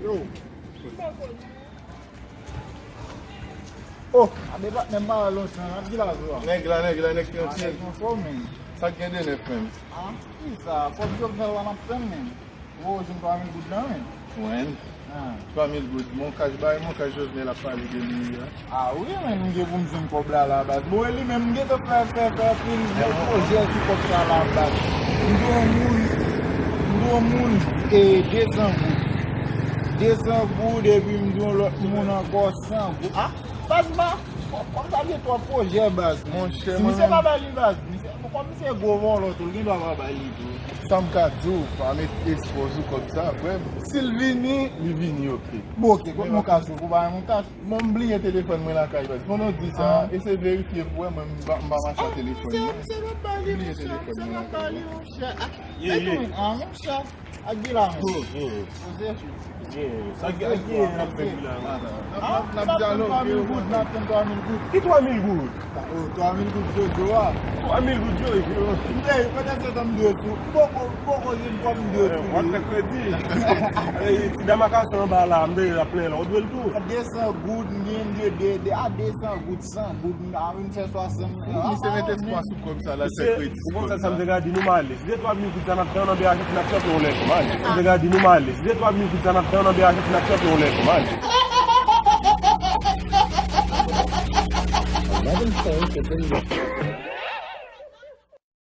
Yo. Oh, ade bat nem malos nan, ap gila zo. Nek Nek yon non fò men. Sa gen de nef men. Ah, isa, fò jok nel wan ap ten men. Wo, jen 3,000 goud nan men. Wen. Ah. 3,000 goud. Mon kaj Josne la pali de li ya. Ah oui men, mge pou mjoun kobla la bas. Bo li men mge te fè pil mge proje si kobla la bas. Mdo moun 200 goud. 200 goud epi mdo lot moun anko 100 goud. Ah, bas ba? Kom sa li 3 proje bas. Mon chè Si mise pa bali bas, kon mise govon lot, li do pa bali tou. Sam ka djou, pa met exposo kom sa, web. Sil vini, li vini ok. Bo ok, kon moun kaso, pou ba moun kaso. Mon bliye telefon mwen la kaj bas. Mon nou di sa, e se verifiye pou mwen mba macha telefon mwen. Se va bali, Bliye moun chè, telefon se mwen va la kaj bali, bas. moun chè. Ye. Moun chè, ak gila moun. Sa gen ap ven la. Nap dialog yo. Nap 3,000 goud. Ki 3,000 goud? Oh, 3,000 goud jojo a. 3,000 goud yo. Mwen, konen se tam 2 sou. Poko jen kom 2 sou. Wak te kredi. Si damakasyon ba la, mde la plen la, ou dwel tou. A 200 goud nyen de a 200 goud 100 goud a un fè 60. Mi se mette spasou kom sa la Se, sekreti. ou kon sa sa mde gadi nou male. Si de 3,000 goud sa nap te, on an be akit nak chope ou lek male. Mde gadi nou male. Si de 3,000 goud sa nap te, on an be akit nak chope ou lek male. Imagine saying something